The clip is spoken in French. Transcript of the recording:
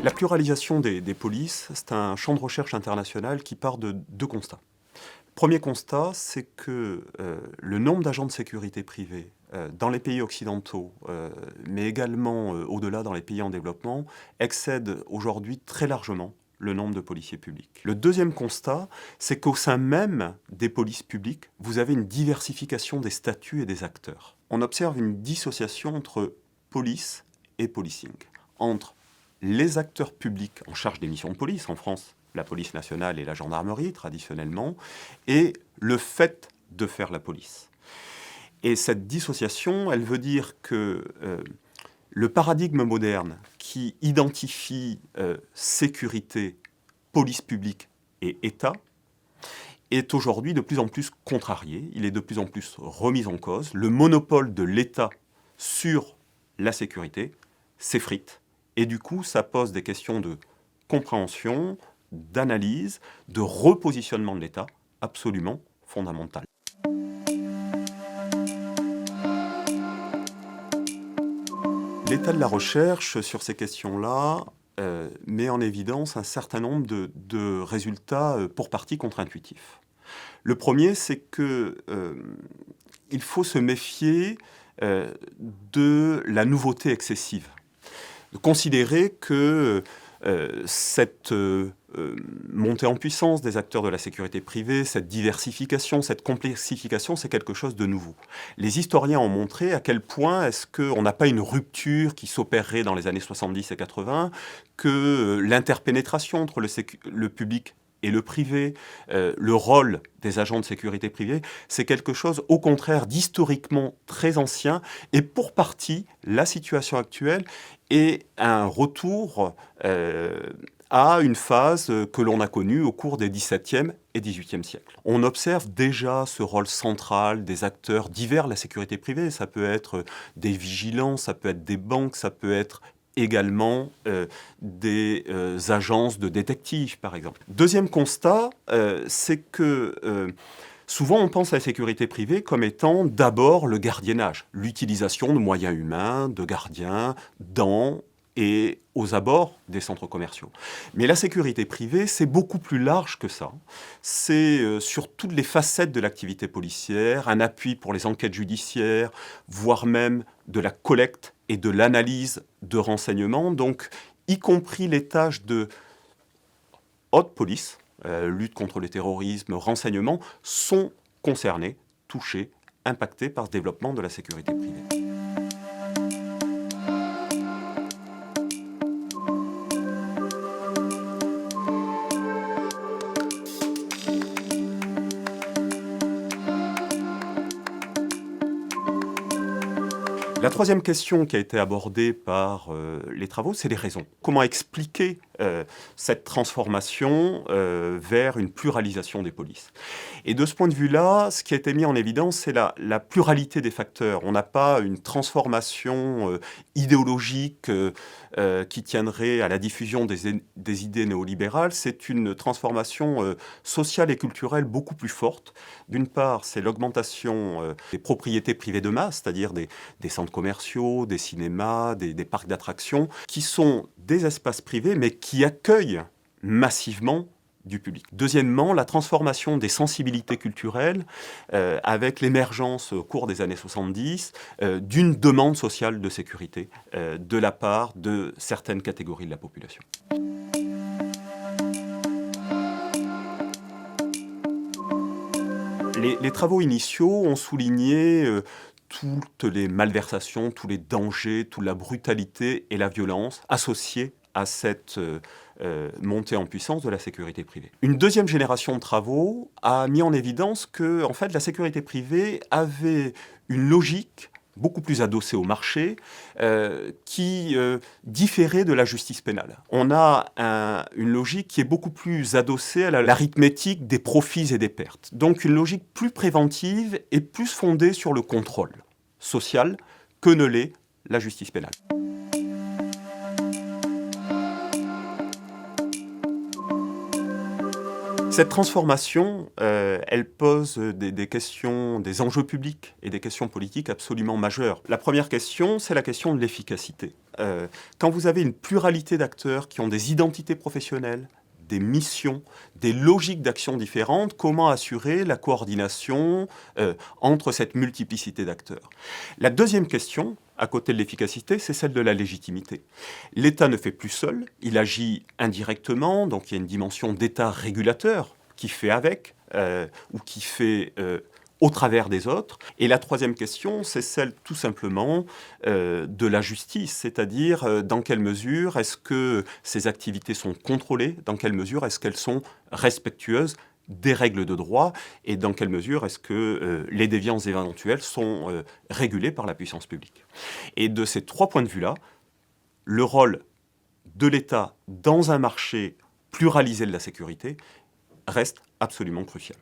La pluralisation des polices, c'est un champ de recherche international qui part de deux constats. Premier constat, c'est que le nombre d'agents de sécurité privés dans les pays occidentaux, mais également au-delà dans les pays en développement, excède aujourd'hui très largement le nombre de policiers publics. Le deuxième constat, c'est qu'au sein même des polices publiques, vous avez une diversification des statuts et des acteurs. On observe une dissociation entre police et policing, entre les acteurs publics en charge des missions de police, en France, la police nationale et la gendarmerie traditionnellement, et le fait de faire la police. Et cette dissociation, elle veut dire que le paradigme moderne qui identifie sécurité, police publique et État est aujourd'hui de plus en plus contrarié, il est de plus en plus remis en cause. Le monopole de l'État sur la sécurité s'effrite. Et du coup, ça pose des questions de compréhension, d'analyse, de repositionnement de l'État absolument fondamentales. L'état de la recherche sur ces questions-là met en évidence un certain nombre de résultats pour partie contre-intuitifs. Le premier, c'est qu'il faut se méfier de la nouveauté excessive. De considérer que cette montée en puissance des acteurs de la sécurité privée, cette diversification, cette complexification, c'est quelque chose de nouveau. Les historiens ont montré à quel point est-ce qu'on n'a pas une rupture qui s'opérerait dans les années 70 et 80, que l'interpénétration entre le public et le privé, le rôle des agents de sécurité privée, c'est quelque chose, au contraire, d'historiquement très ancien. Et pour partie, la situation actuelle est un retour à une phase que l'on a connue au cours des XVIIe et XVIIIe siècles. On observe déjà ce rôle central des acteurs divers de la sécurité privée. Ça peut être des vigilants, ça peut être des banques, ça peut être également des agences de détectives, par exemple. Deuxième constat, c'est que souvent on pense à la sécurité privée comme étant d'abord le gardiennage, l'utilisation de moyens humains, de gardiens, dans et aux abords des centres commerciaux. Mais la sécurité privée, c'est beaucoup plus large que ça. C'est sur toutes les facettes de l'activité policière, un appui pour les enquêtes judiciaires, voire même de la collecte et de l'analyse de renseignements, donc y compris les tâches de haute police, lutte contre le terrorisme, renseignements, sont concernés, touchés, impactés par ce développement de la sécurité privée. La troisième question qui a été abordée par les travaux, c'est les raisons. Comment expliquer cette transformation vers une pluralisation des polices? Et de ce point de vue-là, ce qui a été mis en évidence, c'est la pluralité des facteurs. On n'a pas une transformation idéologique qui tiendrait à la diffusion des idées néolibérales. C'est une transformation sociale et culturelle beaucoup plus forte. D'une part, c'est l'augmentation des propriétés privées de masse, c'est-à-dire des centres commerciaux, des cinémas, des parcs d'attractions, qui sont des espaces privés, mais qui accueillent massivement du public. Deuxièmement, la transformation des sensibilités culturelles avec l'émergence au cours des années 70 d'une demande sociale de sécurité de la part de certaines catégories de la population. Les travaux initiaux ont souligné toutes les malversations, tous les dangers, toute la brutalité et la violence associées à cette montée en puissance de la sécurité privée. Une deuxième génération de travaux a mis en évidence que, en fait, la sécurité privée avait une logique beaucoup plus adossée au marché, qui différait de la justice pénale. On a une logique qui est beaucoup plus adossée à l'arithmétique des profits et des pertes. Donc une logique plus préventive et plus fondée sur le contrôle social que ne l'est la justice pénale. Cette transformation, elle pose des questions, des enjeux publics et des questions politiques absolument majeures. La première question, c'est la question de l'efficacité. quand vous avez une pluralité d'acteurs qui ont des identités professionnelles, des missions, des logiques d'action différentes, comment assurer la coordination entre cette multiplicité d'acteurs? La deuxième question, à côté de l'efficacité, c'est celle de la légitimité. L'État ne fait plus seul, il agit indirectement, donc il y a une dimension d'État régulateur qui fait avec, ou qui fait au travers des autres. Et la troisième question, c'est celle tout simplement de la justice, c'est-à-dire dans quelle mesure est-ce que ces activités sont contrôlées, dans quelle mesure est-ce qu'elles sont respectueuses des règles de droit, et dans quelle mesure est-ce que les déviances éventuelles sont régulées par la puissance publique. Et de ces trois points de vue-là, le rôle de l'État dans un marché pluralisé de la sécurité reste absolument crucial.